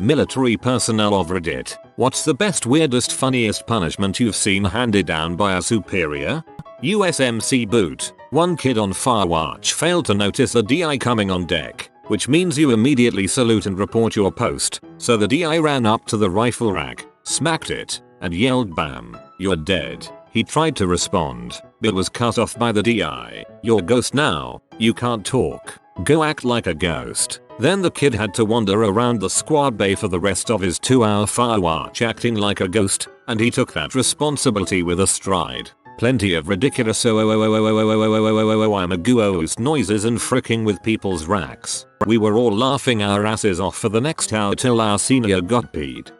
Military personnel of Reddit, what's the best, weirdest, funniest punishment you've seen handed down by a superior? USMC boot. One kid on Firewatch failed to notice a DI coming on deck, which means you immediately salute and report your post, so the DI ran up to the rifle rack, smacked it, and yelled, "Bam, you're dead." He tried to respond, but was cut off by the DI. "You're ghost now, you can't talk. Go act like a ghost." Then the kid had to wander around the squad bay for the rest of his 2-hour Firewatch acting like a ghost, and he took that responsibility with a stride. Plenty of ridiculous I'm a goose noises and fricking with people's racks. We were all laughing our asses off for the next hour till our senior got peed.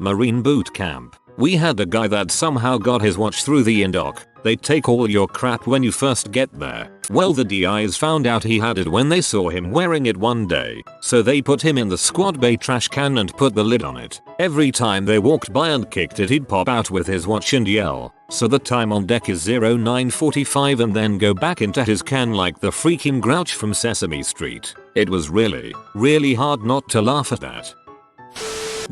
Marine boot camp. We had a guy that somehow got his watch through the indoc. They take all your crap when you first get there. Well, the DIs found out he had it when they saw him wearing it one day, so they put him in the squad bay trash can and put the lid on it. Every time they walked by and kicked it, he'd pop out with his watch and yell, "So the time on deck is 09:45," and then go back into his can like the freaking Grouch from Sesame Street. It was really hard not to laugh at that.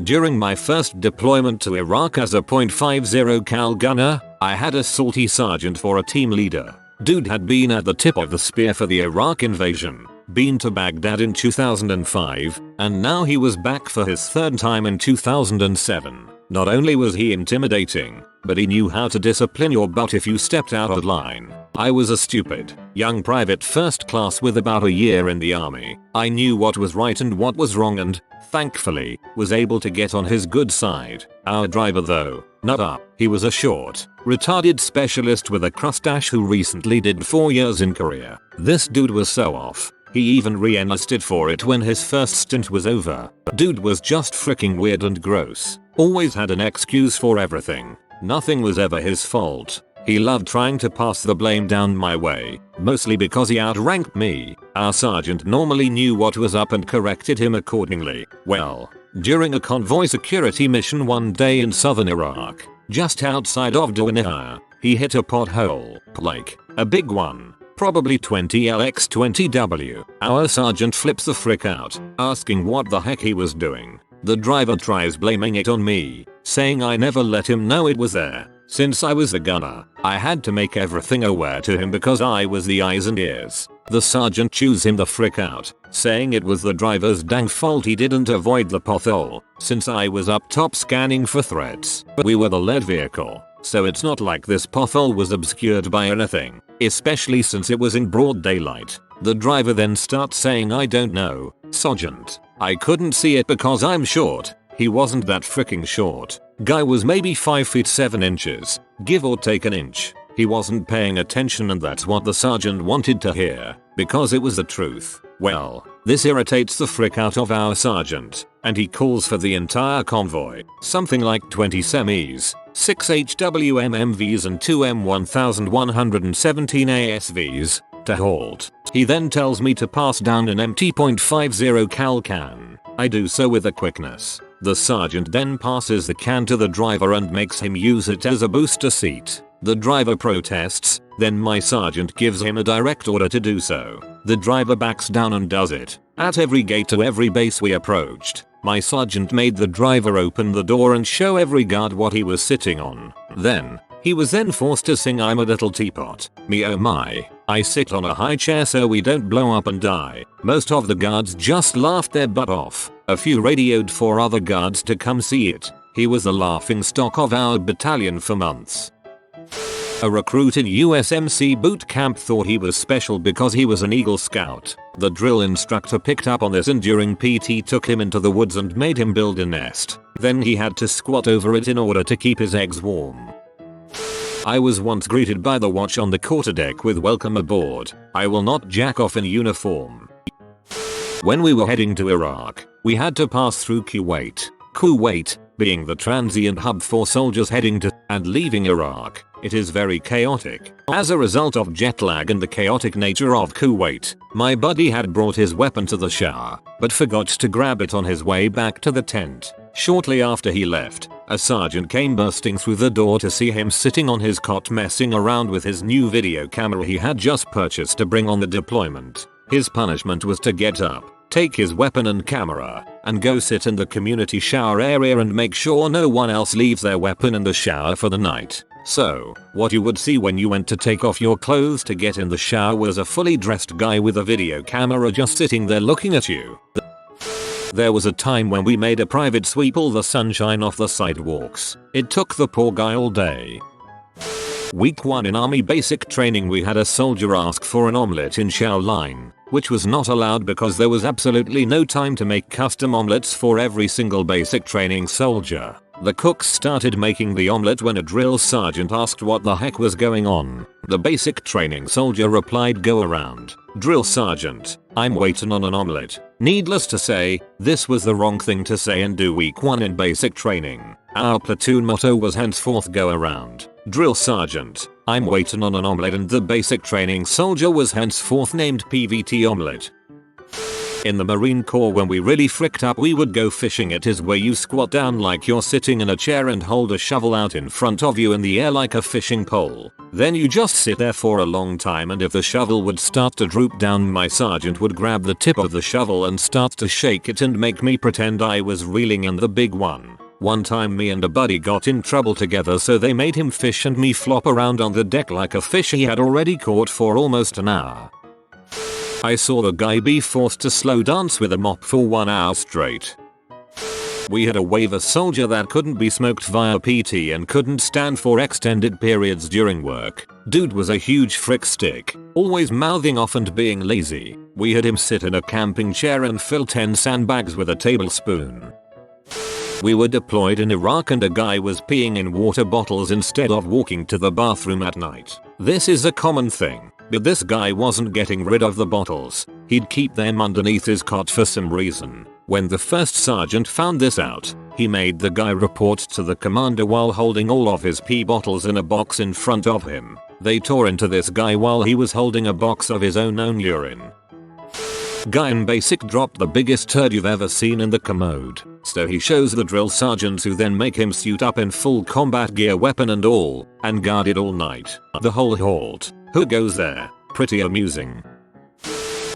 During my first deployment to Iraq as a .50 cal gunner, I had a salty sergeant for a team leader. Dude had been at the tip of the spear for the Iraq invasion, been to Baghdad in 2005, and now he was back for his third time in 2007. Not only was he intimidating, but he knew how to discipline your butt if you stepped out of line. I was a stupid, young private first class with about a year in the army. I knew what was right and what was wrong and, thankfully, was able to get on his good side. Our driver though, nut up. He was a short, retarded specialist with a crustache who recently did 4 years in Korea. This dude was so off. He even re-enlisted for it when his first stint was over. Dude was just freaking weird and gross. Always had an excuse for everything. Nothing was ever his fault. He loved trying to pass the blame down my way, mostly because he outranked me. Our sergeant normally knew what was up and corrected him accordingly. Well, during a convoy security mission one day in southern Iraq, just outside of Downir, he hit a pothole, like a big one. Probably 20LX20W. Our sergeant flips the frick out, asking what the heck he was doing. The driver tries blaming it on me, saying I never let him know it was there. Since I was the gunner, I had to make everything aware to him because I was the eyes and ears. The sergeant chews him the frick out, saying it was the driver's dang fault he didn't avoid the pothole, since I was up top scanning for threats. But we were the lead vehicle, so it's not like this pothole was obscured by anything, especially since it was in broad daylight. The driver then starts saying, "I don't know, Sergeant. I couldn't see it because I'm short." He wasn't that freaking short. Guy was maybe 5 feet 7 inches, give or take an inch. He wasn't paying attention, and that's what the sergeant wanted to hear, because it was the truth. Well, this irritates the frick out of our sergeant, and he calls for the entire convoy, something like 20 semis, 6 HWMMVs and 2 M1117 ASVs, to halt. He then tells me to pass down an empty .50 cal can. I do so with a quickness. The sergeant then passes the can to the driver and makes him use it as a booster seat. The driver protests, then my sergeant gives him a direct order to do so. The driver backs down and does it. At every gate to every base we approached, my sergeant made the driver open the door and show every guard what he was sitting on. He was then forced to sing "I'm a Little Teapot." Me oh my. I sit on a high chair so we don't blow up and die. Most of the guards just laughed their butt off. A few radioed for other guards to come see it. He was the laughing stock of our battalion for months. A recruit in USMC boot camp thought he was special because he was an Eagle Scout. The drill instructor picked up on this and during PT took him into the woods and made him build a nest. Then he had to squat over it in order to keep his eggs warm. I was once greeted by the watch on the quarterdeck with "Welcome aboard. I will not jack off in uniform." When we were heading to Iraq, we had to pass through Kuwait. Kuwait, being the transient hub for soldiers heading to and leaving Iraq, it is very chaotic. As a result of jet lag and the chaotic nature of Kuwait, my buddy had brought his weapon to the shower, but forgot to grab it on his way back to the tent. Shortly after he left, a sergeant came bursting through the door to see him sitting on his cot messing around with his new video camera he had just purchased to bring on the deployment. His punishment was to get up, take his weapon and camera, and go sit in the community shower area and make sure no one else leaves their weapon in the shower for the night. So, what you would see when you went to take off your clothes to get in the shower was a fully dressed guy with a video camera just sitting there looking at you. There was a time when we made a private sweep all the sunshine off the sidewalks. It took the poor guy all day. Week 1 in army basic training, we had a soldier ask for an omelette in chow line, which was not allowed because there was absolutely no time to make custom omelettes for every single basic training soldier. The cooks started making the omelette when a drill sergeant asked what the heck was going on. The basic training soldier replied, "Go around. Drill sergeant, I'm waiting on an omelette." Needless to say, this was the wrong thing to say and do week 1 in basic training. Our platoon motto was henceforth "Go around. Drill sergeant, I'm waiting on an omelette," and the basic training soldier was henceforth named PVT Omelette. In the Marine Corps, when we really fricked up, we would go fishing. It is where you squat down like you're sitting in a chair and hold a shovel out in front of you in the air like a fishing pole. Then you just sit there for a long time, and if the shovel would start to droop down, my sergeant would grab the tip of the shovel and start to shake it and make me pretend I was reeling in the big one. One time me and a buddy got in trouble together, so they made him fish and me flop around on the deck like a fish he had already caught for almost an hour. I saw a guy be forced to slow dance with a mop for 1 hour straight. We had a waiver soldier that couldn't be smoked via PT and couldn't stand for extended periods during work. Dude was a huge frick stick, always mouthing off and being lazy. We had him sit in a camping chair and fill 10 sandbags with a tablespoon. We were deployed in Iraq and a guy was peeing in water bottles instead of walking to the bathroom at night. This is a common thing, but this guy wasn't getting rid of the bottles. He'd keep them underneath his cot for some reason. When the first sergeant found this out, he made the guy report to the commander while holding all of his pee bottles in a box in front of him. They tore into this guy while he was holding a box of his own urine. Guy in basic dropped the biggest turd you've ever seen in the commode. So he shows the drill sergeants, who then make him suit up in full combat gear, weapon and all, and guard it all night. The whole halt. Who goes there? Pretty amusing.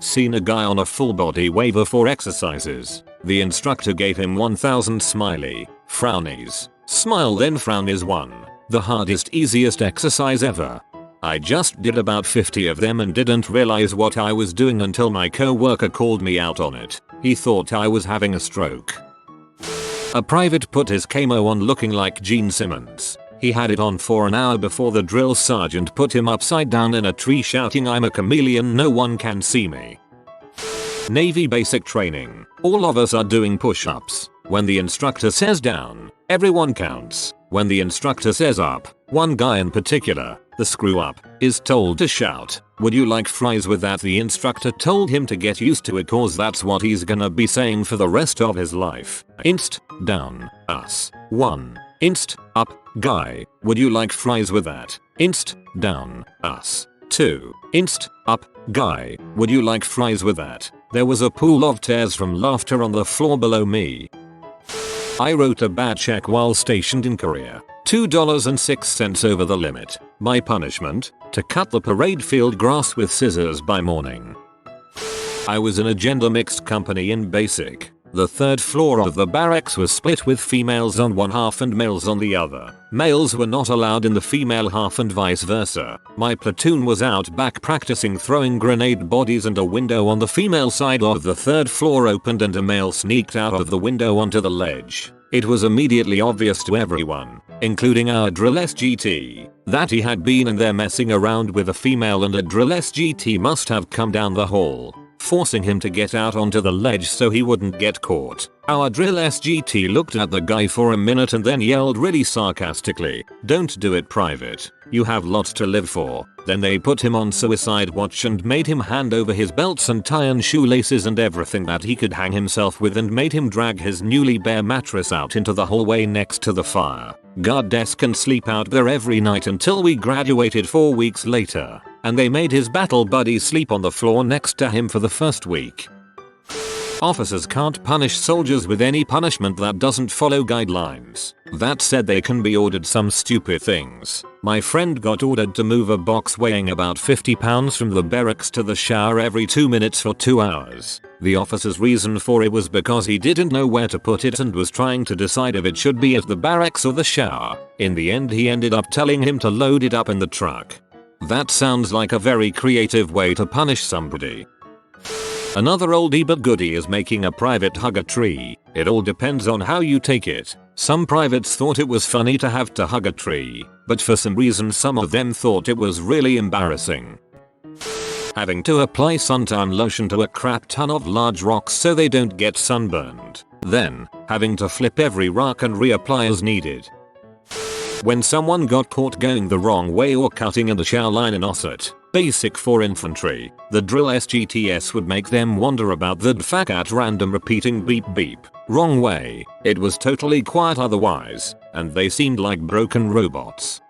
Seen a guy on a full body waiver for exercises. The instructor gave him 1000 smiley, frownies. Smile then frown is 1. The hardest, easiest exercise ever. I just did about 50 of them and didn't realize what I was doing until my co-worker called me out on it. He thought I was having a stroke. A private put his camo on looking like Gene Simmons. He had it on for an hour before the drill sergeant put him upside down in a tree shouting, "I'm a chameleon, no one can see me." Navy basic training. All of us are doing push-ups. When the instructor says down, everyone counts. When the instructor says up, one guy in particular, the screw up, is told to shout, "Would you like fries with that?" The instructor told him to get used to it, cause that's what he's gonna be saying for the rest of his life. Inst, down, us. 1. Inst, up, guy, would you like fries with that? Inst, down, us. 2. Inst, up, guy, would you like fries with that? There was a pool of tears from laughter on the floor below me. I wrote a bad check while stationed in Korea. $2.06 over the limit. My punishment? To cut the parade field grass with scissors by morning. I was in a gender mixed company in basic. The third floor of the barracks was split with females on one half and males on the other. Males were not allowed in the female half and vice versa. My platoon was out back practicing throwing grenade bodies, and a window on the female side of the third floor opened and a male sneaked out of the window onto the ledge. It was immediately obvious to everyone, including our drill SGT, that he had been in there messing around with a female, and a drill SGT must have come down the hall, forcing him to get out onto the ledge so he wouldn't get caught. Our drill SGT looked at the guy for a minute and then yelled really sarcastically, "Don't do it, private. You have lots to live for." Then they put him on suicide watch and made him hand over his belts and tie and shoelaces and everything that he could hang himself with, and made him drag his newly bare mattress out into the hallway next to the fire guard desk and sleep out there every night until we graduated 4 weeks later, and they made his battle buddy sleep on the floor next to him for the first week. Officers can't punish soldiers with any punishment that doesn't follow guidelines. That said, they can be ordered some stupid things. My friend got ordered to move a box weighing about 50 pounds from the barracks to the shower every 2 minutes for 2 hours. The officer's reason for it was because he didn't know where to put it and was trying to decide if it should be at the barracks or the shower. In the end, he ended up telling him to load it up in the truck. That sounds like a very creative way to punish somebody. Another oldie but goodie is making a private hug a tree. It all depends on how you take it. Some privates thought it was funny to have to hug a tree, but for some reason some of them thought it was really embarrassing. Having to apply suntan lotion to a crap ton of large rocks so they don't get sunburned. Then, having to flip every rock and reapply as needed. When someone got caught going the wrong way or cutting in the shower line in Osset, basic for infantry, the drill SGTS would make them wonder about the fact at random repeating beep beep, wrong way. It was totally quiet otherwise, and they seemed like broken robots.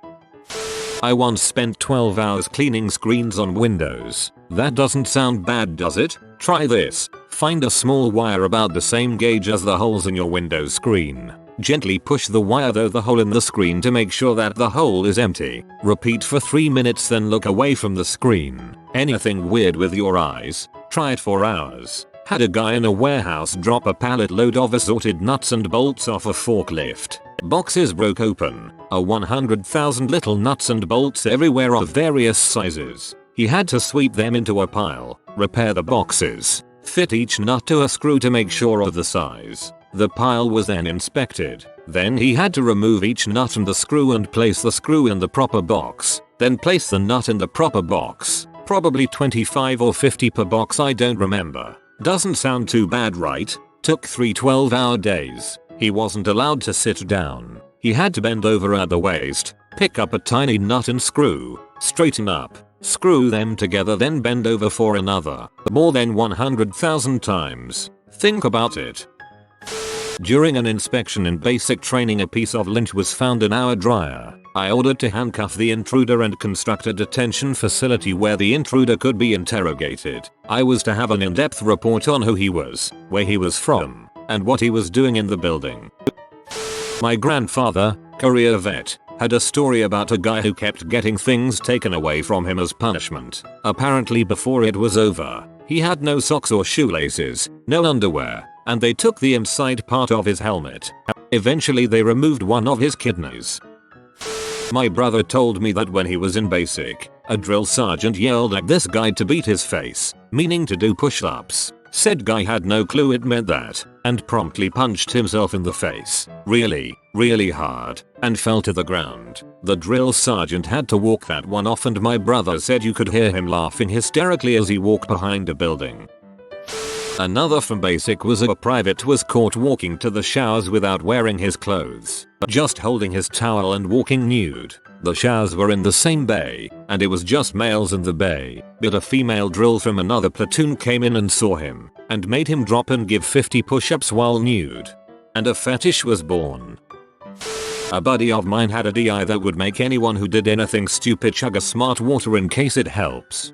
I once spent 12 hours cleaning screens on Windows. That doesn't sound bad, does it? Try this. Find a small wire about the same gauge as the holes in your Windows screen. Gently push the wire through the hole in the screen to make sure that the hole is empty. Repeat for 3 minutes, then look away from the screen. Anything weird with your eyes? Try it for hours. Had a guy in a warehouse drop a pallet load of assorted nuts and bolts off a forklift. Boxes broke open. 100,000 little nuts and bolts everywhere of various sizes. He had to sweep them into a pile, repair the boxes, fit each nut to a screw to make sure of the size. The pile was then inspected. Then he had to remove each nut and the screw and place the screw in the proper box. Then place the nut in the proper box. Probably 25 or 50 per box, I don't remember. Doesn't sound too bad, right? Took 3 12-hour days. He wasn't allowed to sit down. He had to bend over at the waist, pick up a tiny nut and screw, straighten up, screw them together, then bend over for another. More than 100,000 times. Think about it. During an inspection in basic training, a piece of lint was found in our dryer. I ordered to handcuff the intruder and construct a detention facility where the intruder could be interrogated. I was to have an in-depth report on who he was, where he was from, and what he was doing in the building. My grandfather, career vet, had a story about a guy who kept getting things taken away from him as punishment. Apparently before it was over, he had no socks or shoelaces, no underwear, and they took the inside part of his helmet. Eventually they removed one of his kidneys. My brother told me that when he was in basic, a drill sergeant yelled at this guy to beat his face, meaning to do push-ups. Said guy had no clue it meant that, and promptly punched himself in the face, really hard, and fell to the ground. The drill sergeant had to walk that one off, and my brother said you could hear him laughing hysterically as he walked behind a building. Another from basic was a private was caught walking to the showers without wearing his clothes, just holding his towel and walking nude. The showers were in the same bay, and it was just males in the bay, but a female drill from another platoon came in and saw him, and made him drop and give 50 push-ups while nude. And a fetish was born. A buddy of mine had a DI that would make anyone who did anything stupid chug a smart water in case it helps.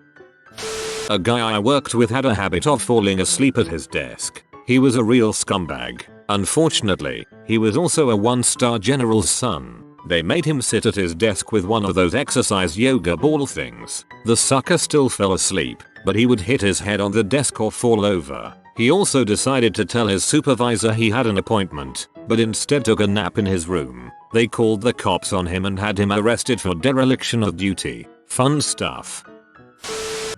A guy I worked with had a habit of falling asleep at his desk. He was a real scumbag. Unfortunately, he was also a 1-star general's son. They made him sit at his desk with one of those exercise yoga ball things. The sucker still fell asleep, but he would hit his head on the desk or fall over. He also decided to tell his supervisor he had an appointment, but instead took a nap in his room. They called the cops on him and had him arrested for dereliction of duty. Fun stuff.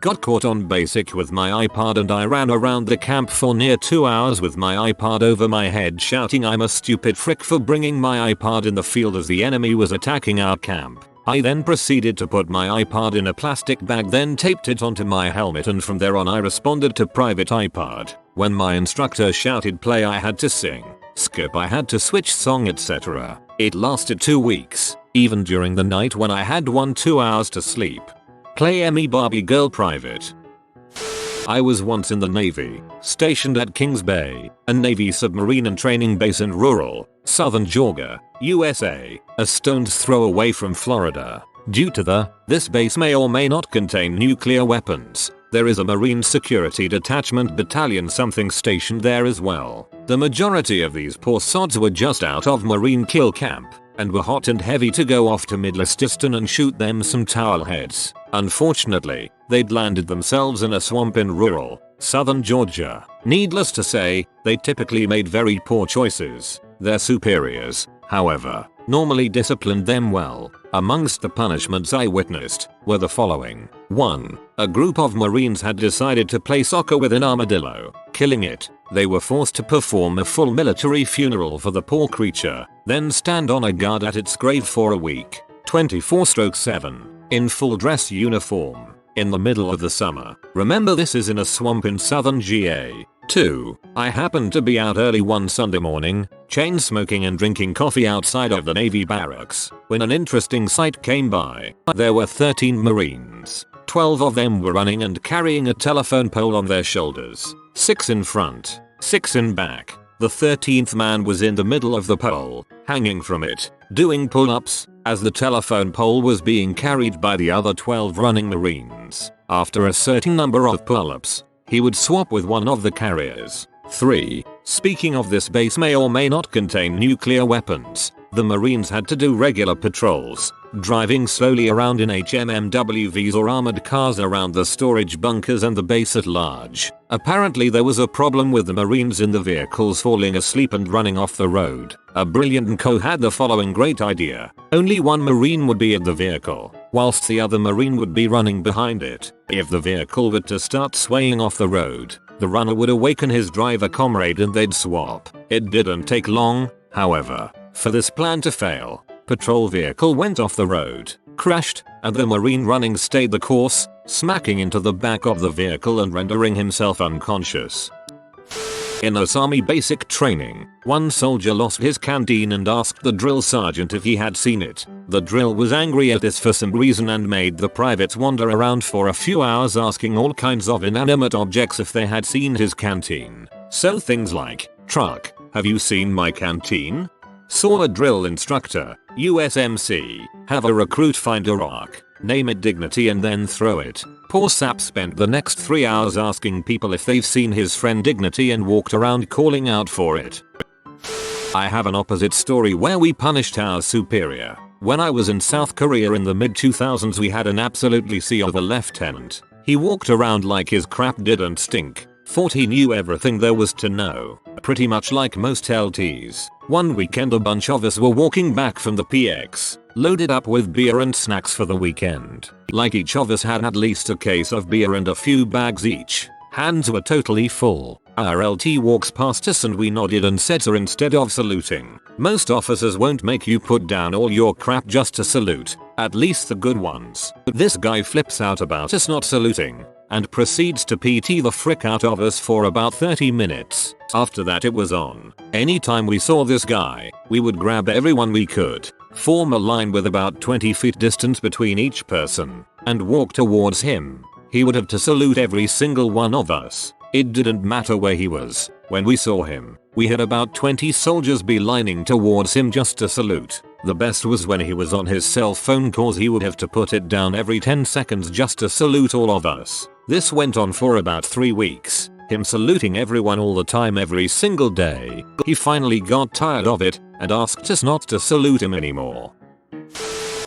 Got caught on basic with my iPod, and I ran around the camp for near 2 hours with my iPod over my head shouting I'm a stupid frick for bringing my iPod in the field as the enemy was attacking our camp. I then proceeded to put my iPod in a plastic bag, then taped it onto my helmet, and from there on I responded to private iPod. When my instructor shouted play, I had to sing. Skip, I had to switch song, etc. It lasted 2 weeks, even during the night when I had 2 hours to sleep. Play me Barbie Girl private. I was once in the Navy, stationed at Kings Bay, a Navy submarine and training base in rural, southern Georgia, USA, a stone's throw away from Florida. Due to this base may or may not contain nuclear weapons. There is a Marine Security Detachment Battalion something stationed there as well. The majority of these poor sods were just out of Marine kill camp and were hot and heavy to go off to Midlististon and shoot them some towel heads. Unfortunately, they'd landed themselves in a swamp in rural, southern Georgia. Needless to say, they typically made very poor choices. Their superiors, however, normally disciplined them well. Amongst the punishments I witnessed were the following. 1. A group of Marines had decided to play soccer with an armadillo. Killing it, they were forced to perform a full military funeral for the poor creature, then stand on a guard at its grave for a week. 24/7. In full dress uniform. In the middle of the summer. Remember, this is in a swamp in southern GA. 2. I happened to be out early one Sunday morning, chain smoking and drinking coffee outside of the Navy barracks, when an interesting sight came by. There were 13 Marines. 12 of them were running and carrying a telephone pole on their shoulders. 6 in front, 6 in back. The 13th man was in the middle of the pole, hanging from it, doing pull-ups, as the telephone pole was being carried by the other 12 running Marines. After a certain number of pull-ups, he would swap with one of the carriers. 3. Speaking of, this base may or may not contain nuclear weapons. The Marines had to do regular patrols, driving slowly around in HMMWVs or armored cars around the storage bunkers and the base at large. Apparently there was a problem with the Marines in the vehicles falling asleep and running off the road. A brilliant NCO had the following great idea. Only one Marine would be in the vehicle, whilst the other Marine would be running behind it. If the vehicle were to start swaying off the road, the runner would awaken his driver comrade and they'd swap. It didn't take long, however, for this plan to fail. Patrol vehicle went off the road, crashed, and the Marine running stayed the course, smacking into the back of the vehicle and rendering himself unconscious. In US Army basic training, one soldier lost his canteen and asked the drill sergeant if he had seen it. The drill was angry at this for some reason and made the privates wander around for a few hours asking all kinds of inanimate objects if they had seen his canteen. So things like, "Truck, have you seen my canteen?" Saw a drill instructor, USMC, have a recruit find a rock, name it dignity and then throw it. Poor sap spent the next 3 hours asking people if they've seen his friend Dignity and walked around calling out for it. I have an opposite story where we punished our superior. When I was in South Korea in the mid-2000s, we had an absolutely sea of a lieutenant. He walked around like his crap didn't stink. Thought he knew everything there was to know. Pretty much like most LTs. One weekend a bunch of us were walking back from the PX, loaded up with beer and snacks for the weekend. Like each of us had at least a case of beer and a few bags each. Hands were totally full. Our LT walks past us and we nodded and said sir instead of saluting. Most officers won't make you put down all your crap just to salute, at least the good ones. This guy flips out about us not saluting and proceeds to PT the frick out of us for about 30 minutes. After that it was on. Anytime we saw this guy, we would grab everyone we could, form a line with about 20 feet distance between each person, and walk towards him. He would have to salute every single one of us. It didn't matter where he was. When we saw him, we had about 20 soldiers beelining towards him just to salute. The best was when he was on his cell phone cause he would have to put it down every 10 seconds just to salute all of us. This went on for about 3 weeks, him saluting everyone all the time every single day. He finally got tired of it and asked us not to salute him anymore.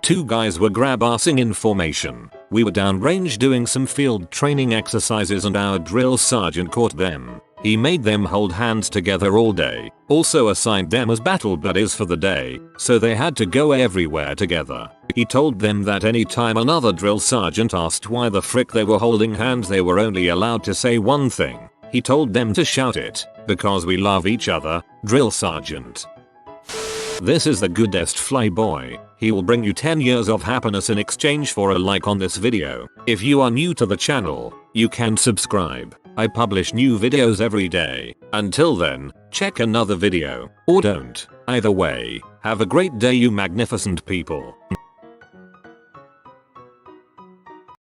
2 guys were grab-assing in formation. We were downrange doing some field training exercises and our drill sergeant caught them. He made them hold hands together all day, also assigned them as battle buddies for the day, so they had to go everywhere together. He told them that anytime another drill sergeant asked why the frick they were holding hands they were only allowed to say one thing. He told them to shout it, because we love each other, drill sergeant. This is the goodest flyboy. He will bring you 10 years of happiness in exchange for a like on this video. If you are new to the channel, you can subscribe. I publish new videos every day. Until then, check another video, or don't. Either way, have a great day you magnificent people.